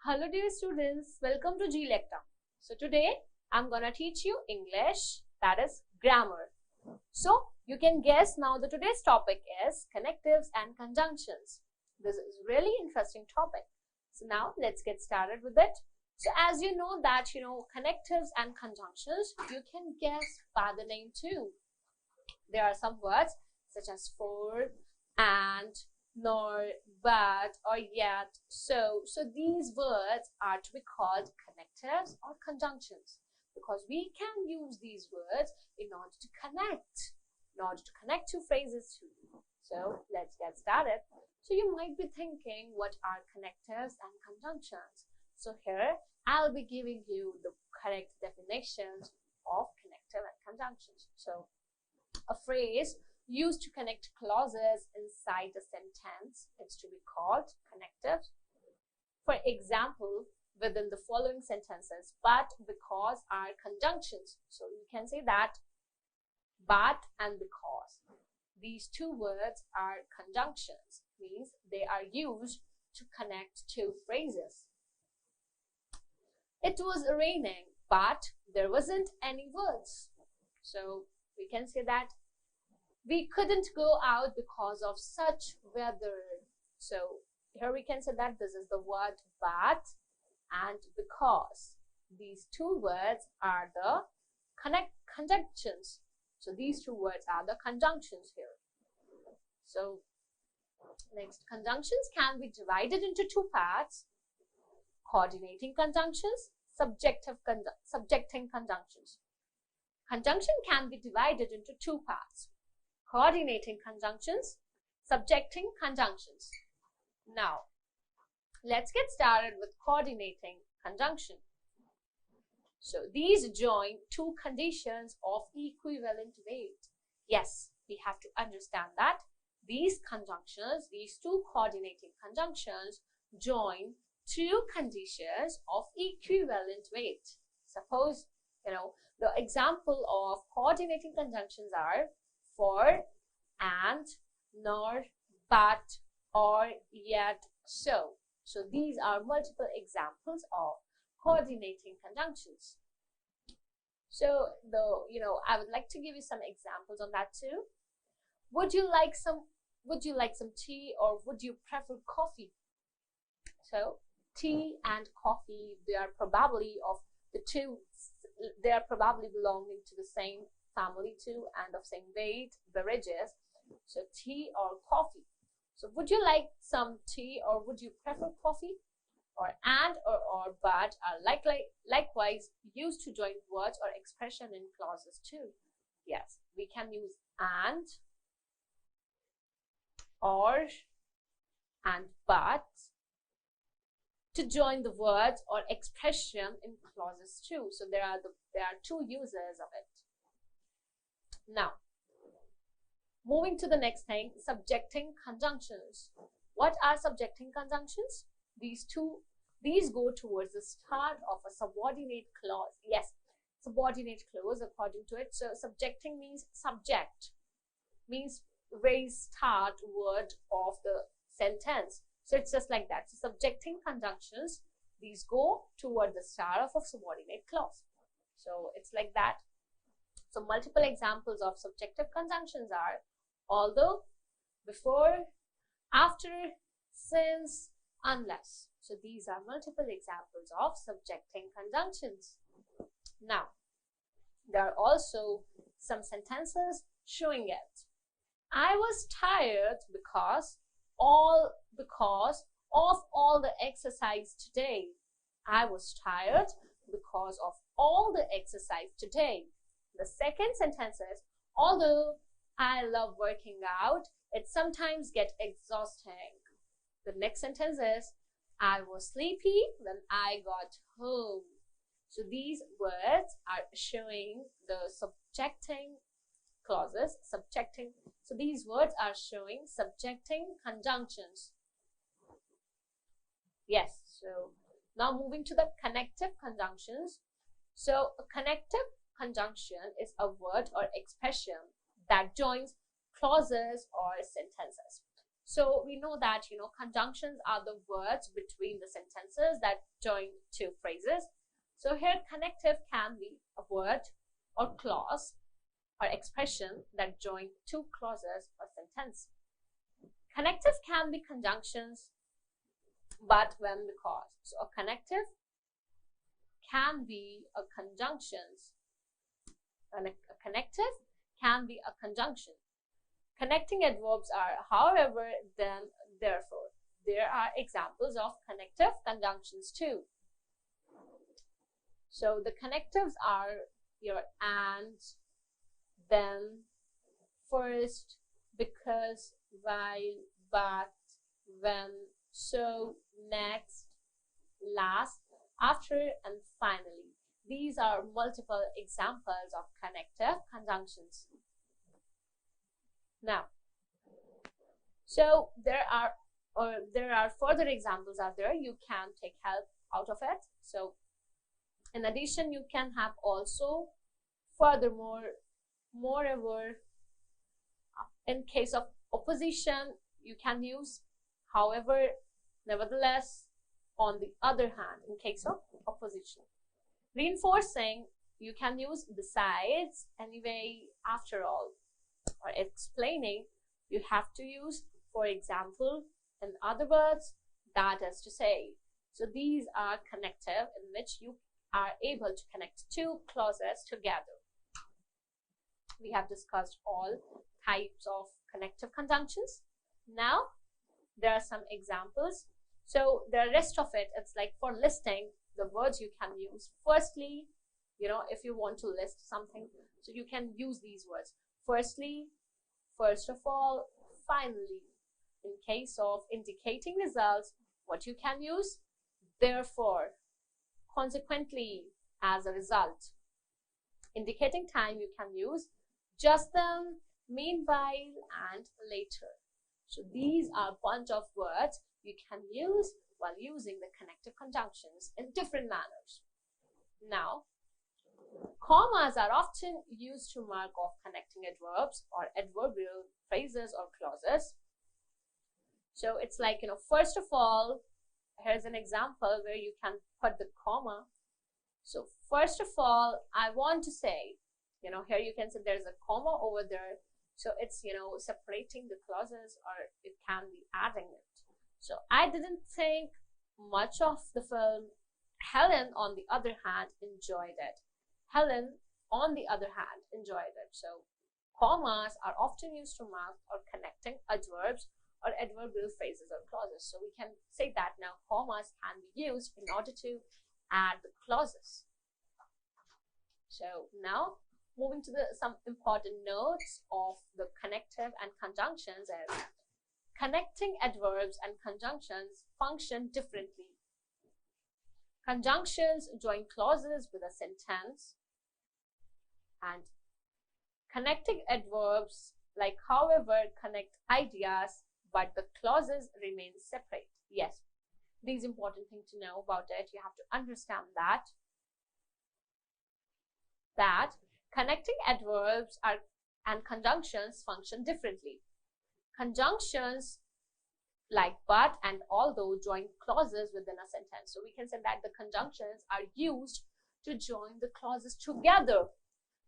Hello dear students, welcome to Glecta. So today I'm gonna teach you English, that is grammar. So you can guess now that today's topic is connectives and conjunctions. This is really interesting topic. So now let's get started with it. So as you know that connectives and conjunctions, you can guess by the name too. There are some words such as for, and, nor, but, or yet, so these words are to be called connectives or conjunctions because we can use these words in order to connect two phrases too. So let's get started. So you might be thinking, what are connectives and conjunctions? So here I'll be giving you the correct definitions of connective and conjunctions. So a phrase used to connect clauses inside a sentence is to be called connective. For example, within the following sentences, but, because are conjunctions. So you can say that but and because. These two words are conjunctions, means they are used to connect two phrases. It was raining, but there wasn't any words. So we can say that we couldn't go out because of such weather. So here we can say that this is the word but and because. These two words are the conjunctions. So these two words are the conjunctions here. So next, conjunctions can be divided into two parts: coordinating conjunctions, subjecting conjunctions. Conjunction can be divided into two parts: coordinating conjunctions, subjecting conjunctions. Now, let's get started with coordinating conjunction. So these join two conditions of equivalent weight. Yes, we have to understand that these conjunctions, these two coordinating conjunctions, join two conditions of equivalent weight. Suppose, the example of coordinating conjunctions are for, and, nor, but, or yet, so. So these are multiple examples of coordinating conjunctions. So I would like to give you some examples on that too. Would you like some tea, or would you prefer coffee? So tea and coffee, they are probably belonging to the same family too, and of same weight, beverages. So tea or coffee. So would you like some tea, or would you prefer coffee? Or and, or but are likewise used to join words or expression in clauses too. Yes, we can use and, or, and but to join the words or expression in clauses too. So there are two uses of it. Now, moving to the next thing, subjecting conjunctions. What are subjecting conjunctions? These go towards the start of a subordinate clause. Yes, subordinate clause according to it. So subjecting means subject, means very start word of the sentence. So it's just like that. So subjecting conjunctions, these go toward the start of a subordinate clause. So it's like that. So multiple examples of subjective conjunctions are although, before, after, since, unless. So these are multiple examples of subjecting conjunctions. Now, there are also some sentences showing it. I was tired because of all the exercise today. I was tired because of all the exercise today. The second sentence is, although I love working out, it sometimes gets exhausting. The next sentence is, I was sleepy when I got home. So these words are showing the subjecting clauses, subjecting. So these words are showing subjecting conjunctions. Yes, so now moving to the connective conjunctions. So a connective conjunction is a word or expression that joins clauses or sentences. So we know that, conjunctions are the words between the sentences that join two phrases. So here connective can be a word or clause or expression that join two clauses or sentence. Connective can be conjunctions, but when because. So a connective can be a conjunctions, and a connective can be a conjunction. Connecting adverbs are however, then, therefore. There are examples of connective conjunctions too. So the connectives are your and, then, first, because, while, but, when, so, next, last, after, and finally. These are multiple examples of connective conjunctions. Now, so there are further examples out there. You can take help out of it. So in addition, you can have also furthermore, moreover, in case of opposition, you can use however, nevertheless, on the other hand, in case of opposition. Reinforcing, you can use besides, anyway, after all. Or explaining, you have to use for example, in other words, that is to say. So these are connective, in which you are able to connect two clauses together. We have discussed all types of connective conjunctions. Now there are some examples. So the rest of it, it's like for listing the words you can use. Firstly, if you want to list something, so you can use these words. Firstly, first of all, finally. In case of indicating results, what you can use? Therefore, consequently, as a result. Indicating time, you can use just then, meanwhile, and later. So these are a bunch of words you can use while using the connective conjunctions in different manners. Now, commas are often used to mark off connecting adverbs or adverbial phrases or clauses. So it's like, first of all, here's an example where you can put the comma. So first of all, I want to say, here you can see there's a comma over there. So it's, separating the clauses, or it can be adding it. So I didn't think much of the film. Helen, on the other hand, enjoyed it. Helen, on the other hand, enjoyed it. So commas are often used to mark or connecting adverbs or adverbial phrases or clauses. So we can say that now commas can be used in order to add the clauses. So now moving to some important notes of the connective and conjunctions is connecting adverbs and conjunctions function differently. Conjunctions join clauses with a sentence, and connecting adverbs, like however, connect ideas, but the clauses remain separate. Yes, these important thing to know about it. You have to understand that connecting adverbs and conjunctions function differently. Conjunctions like but and although join clauses within a sentence. So we can say that the conjunctions are used to join the clauses together.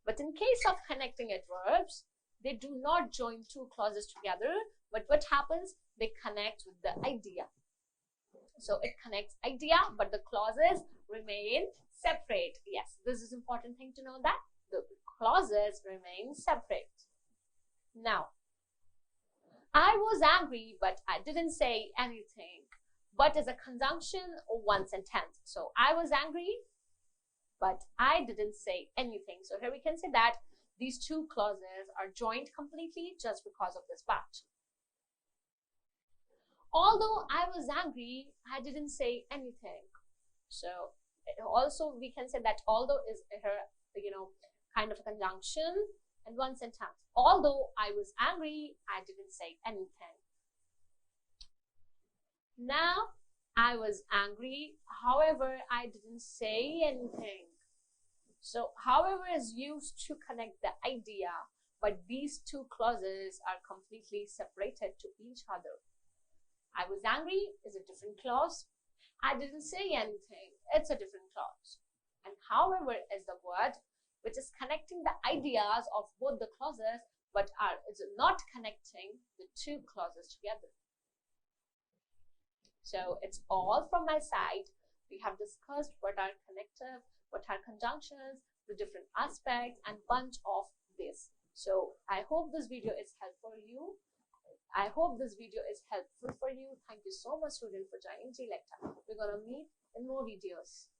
But in case of connecting adverbs, they do not join two clauses together, but what happens? They connect with the idea. So it connects idea, but the clauses remain separate. Yes, this is important thing to know, that the clauses remain separate. Now, I was angry, but I didn't say anything. But is a conjunction of one sentence. So I was angry, but I didn't say anything. So here we can say that these two clauses are joined completely just because of this but. Although I was angry, I didn't say anything. So also we can say that although is here, kind of a conjunction in one sentence. Although I was angry, I didn't say anything. Now, I was angry, however, I didn't say anything. So, however is used to connect the idea, but these two clauses are completely separated to each other. I was angry is a different clause. I didn't say anything, it's a different clause. And however is the word which is connecting the ideas of both the clauses, but is not connecting the two clauses together. So it's all from my side. We have discussed what are connective, what are conjunctions, the different aspects, and bunch of this. So I hope this video is helpful for you. Thank you so much, student, for joining Glecta. We're gonna meet in more videos.